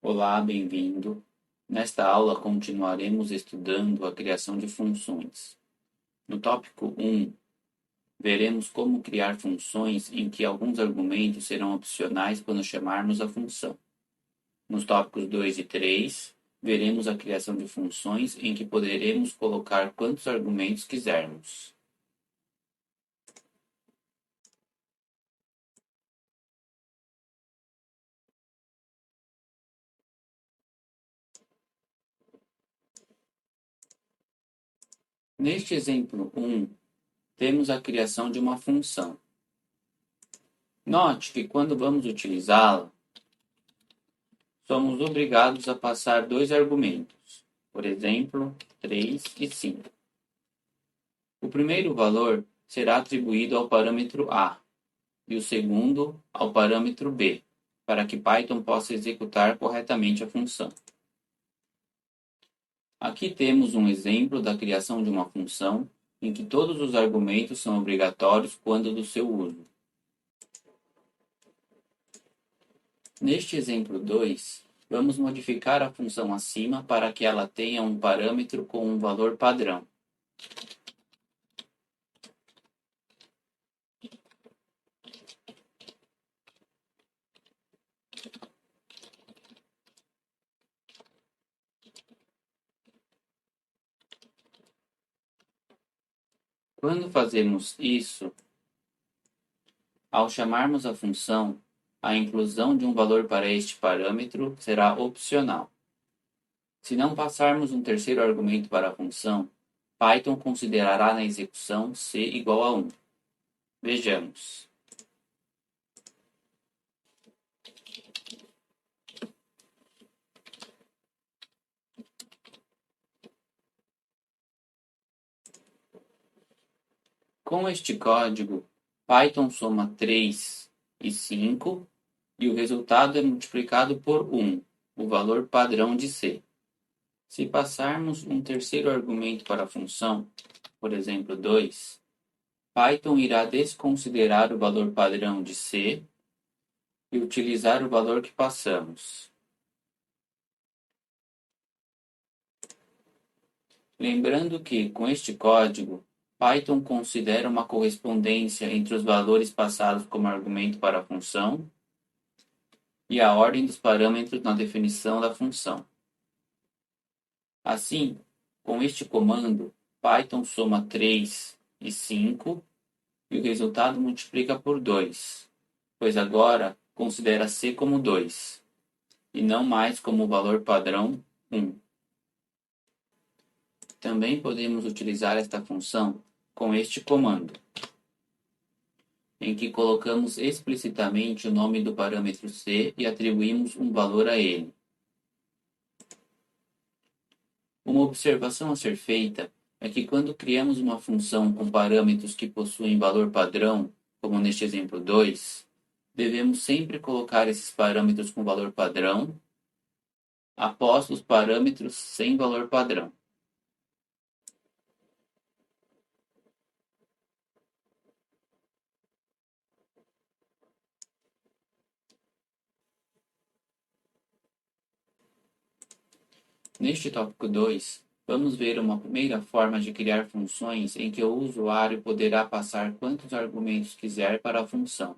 Olá, bem-vindo. Nesta aula continuaremos estudando a criação de funções. No tópico 1, veremos como criar funções em que alguns argumentos serão opcionais quando chamarmos a função. Nos tópicos 2 e 3, veremos a criação de funções em que poderemos colocar quantos argumentos quisermos. Neste exemplo 1, temos a criação de uma função. Note que quando vamos utilizá-la, somos obrigados a passar dois argumentos, por exemplo, 3 e 5. O primeiro valor será atribuído ao parâmetro A e o segundo ao parâmetro B, para que Python possa executar corretamente a função. Aqui temos um exemplo da criação de uma função em que todos os argumentos são obrigatórios quando do seu uso. Neste exemplo 2, vamos modificar a função acima para que ela tenha um parâmetro com um valor padrão. Quando fazemos isso, ao chamarmos a função, a inclusão de um valor para este parâmetro será opcional. Se não passarmos um terceiro argumento para a função, Python considerará na execução c igual a 1. Vejamos. Com este código, Python soma 3 e 5 e o resultado é multiplicado por 1, o valor padrão de c. Se passarmos um terceiro argumento para a função, por exemplo 2, Python irá desconsiderar o valor padrão de c e utilizar o valor que passamos. Lembrando que, com este código, Python considera uma correspondência entre os valores passados como argumento para a função e a ordem dos parâmetros na definição da função. Assim, com este comando, Python soma 3 e 5 e o resultado multiplica por 2, pois agora considera c como 2, e não mais como o valor padrão 1. Também podemos utilizar esta função com este comando, em que colocamos explicitamente o nome do parâmetro c e atribuímos um valor a ele. Uma observação a ser feita é que quando criamos uma função com parâmetros que possuem valor padrão, como neste exemplo 2, devemos sempre colocar esses parâmetros com valor padrão após os parâmetros sem valor padrão. Neste tópico 2, vamos ver uma primeira forma de criar funções em que o usuário poderá passar quantos argumentos quiser para a função.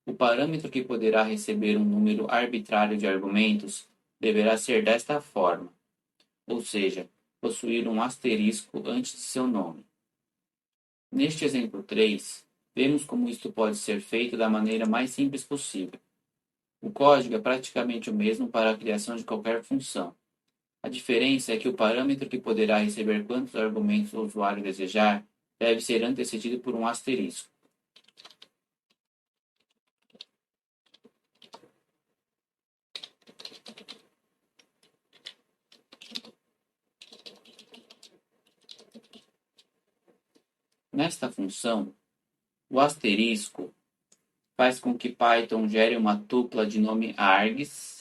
O parâmetro que poderá receber um número arbitrário de argumentos deverá ser desta forma, ou seja, possuir um asterisco antes de seu nome. Neste exemplo 3, vemos como isto pode ser feito da maneira mais simples possível. O código é praticamente o mesmo para a criação de qualquer função. A diferença é que o parâmetro que poderá receber quantos argumentos o usuário desejar deve ser antecedido por um asterisco. Nesta função, o asterisco faz com que Python gere uma tupla de nome args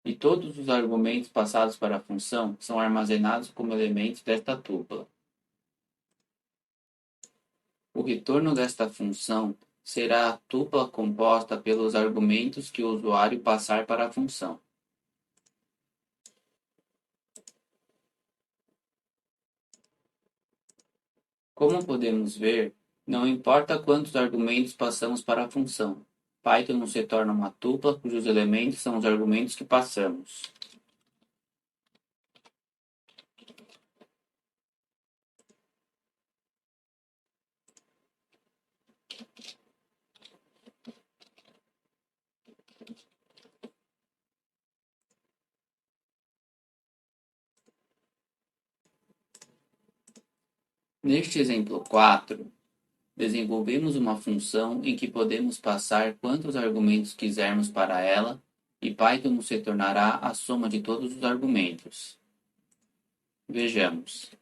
e todos os argumentos passados para a função são armazenados como elementos desta tupla. O retorno desta função será a tupla composta pelos argumentos que o usuário passar para a função. Como podemos ver, não importa quantos argumentos passamos para a função, Python nos retorna uma tupla cujos elementos são os argumentos que passamos. Neste exemplo 4, desenvolvemos uma função em que podemos passar quantos argumentos quisermos para ela e Python nos retornará a soma de todos os argumentos. Vejamos.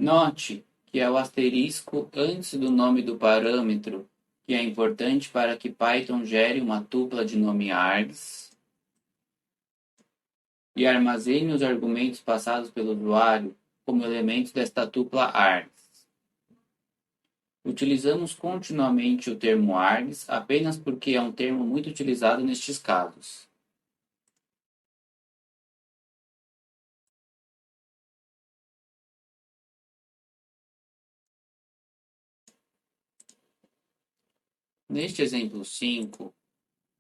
Note que é o asterisco antes do nome do parâmetro que é importante para que Python gere uma tupla de nome args e armazene os argumentos passados pelo usuário como elementos desta tupla args. Utilizamos continuamente o termo args apenas porque é um termo muito utilizado nestes casos. Neste exemplo 5,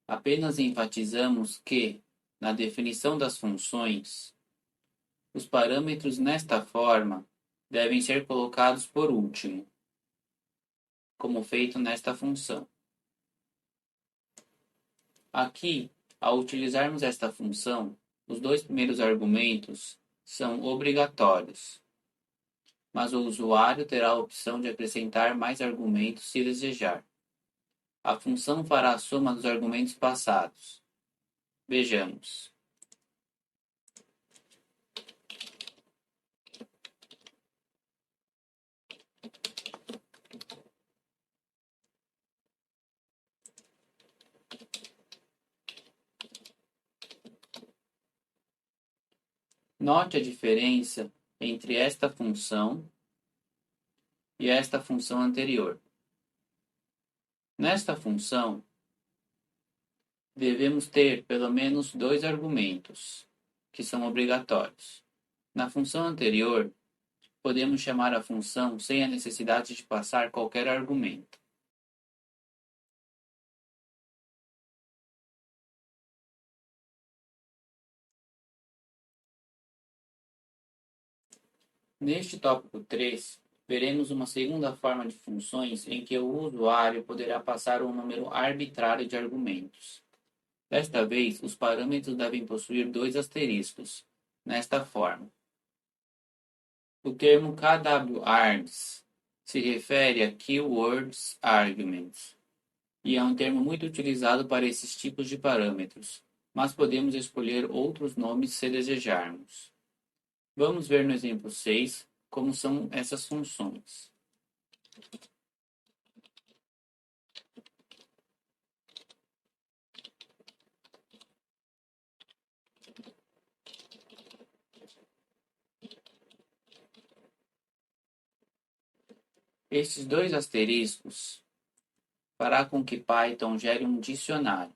apenas enfatizamos que, na definição das funções, os parâmetros nesta forma devem ser colocados por último, como feito nesta função. Aqui, ao utilizarmos esta função, os dois primeiros argumentos são obrigatórios, mas o usuário terá a opção de acrescentar mais argumentos se desejar. A função fará a soma dos argumentos passados. Vejamos. Note a diferença entre esta função e esta função anterior. Nesta função, devemos ter pelo menos dois argumentos, que são obrigatórios. Na função anterior, podemos chamar a função sem a necessidade de passar qualquer argumento. Neste tópico 3, veremos uma segunda forma de funções em que o usuário poderá passar um número arbitrário de argumentos. Desta vez, os parâmetros devem possuir dois asteriscos, nesta forma. O termo KWArgs se refere a Keywords Arguments e é um termo muito utilizado para esses tipos de parâmetros, mas podemos escolher outros nomes se desejarmos. Vamos ver no exemplo 6 como são essas funções. Estes dois asteriscos fará com que Python gere um dicionário.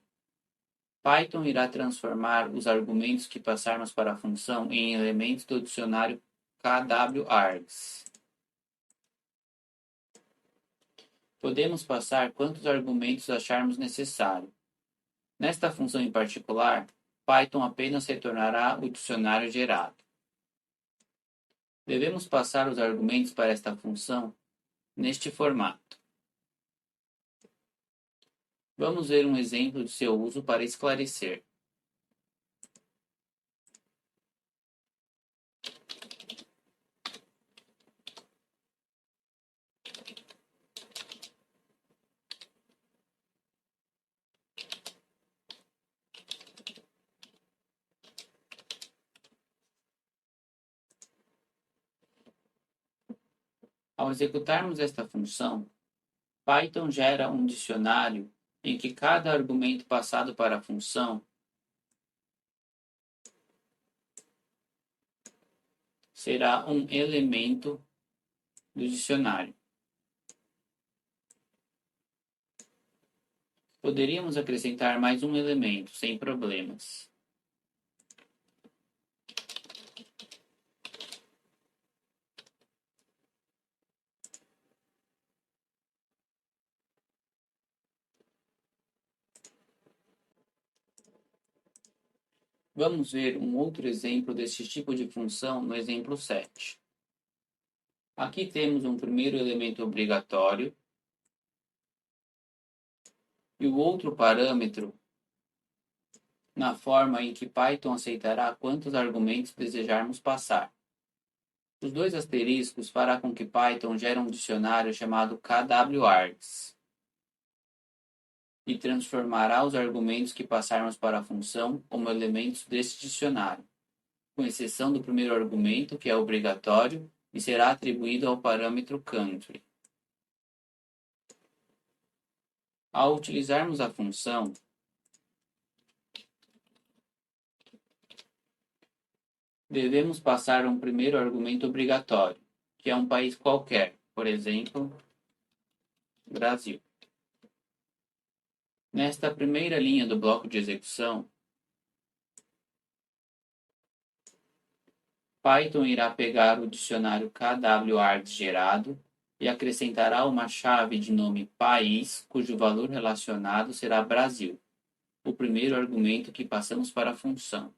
Python irá transformar os argumentos que passarmos para a função em elementos do dicionário KWArgs. Podemos passar quantos argumentos acharmos necessário. Nesta função em particular, Python apenas retornará o dicionário gerado. Devemos passar os argumentos para esta função neste formato. Vamos ver um exemplo de seu uso para esclarecer. Ao executarmos esta função, Python gera um dicionário em que cada argumento passado para a função será um elemento do dicionário. Poderíamos acrescentar mais um elemento sem problemas. Vamos ver um outro exemplo desse tipo de função no exemplo 7. Aqui temos um primeiro elemento obrigatório e o outro parâmetro na forma em que Python aceitará quantos argumentos desejarmos passar. Os dois asteriscos fará com que Python gere um dicionário chamado kwArgs e transformará os argumentos que passarmos para a função como elementos desse dicionário, com exceção do primeiro argumento, que é obrigatório e será atribuído ao parâmetro country. Ao utilizarmos a função, devemos passar um primeiro argumento obrigatório, que é um país qualquer, por exemplo, Brasil. Nesta primeira linha do bloco de execução, Python irá pegar o dicionário kwArgs gerado e acrescentará uma chave de nome país, cujo valor relacionado será Brasil, o primeiro argumento que passamos para a função.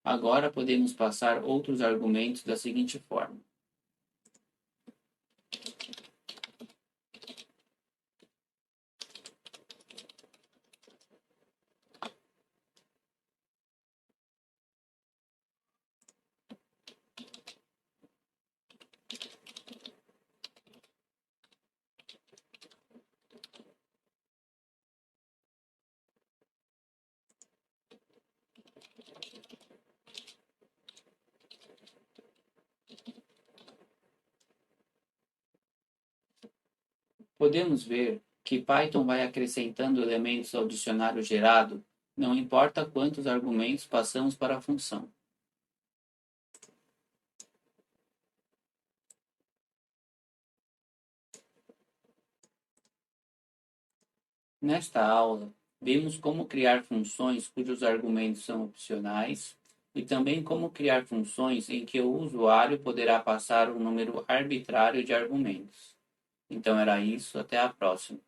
Agora podemos passar outros argumentos da seguinte forma. Podemos ver que Python vai acrescentando elementos ao dicionário gerado, não importa quantos argumentos passamos para a função. Nesta aula, vimos como criar funções cujos argumentos são opcionais e também como criar funções em que o usuário poderá passar um número arbitrário de argumentos. Então era isso, até a próxima.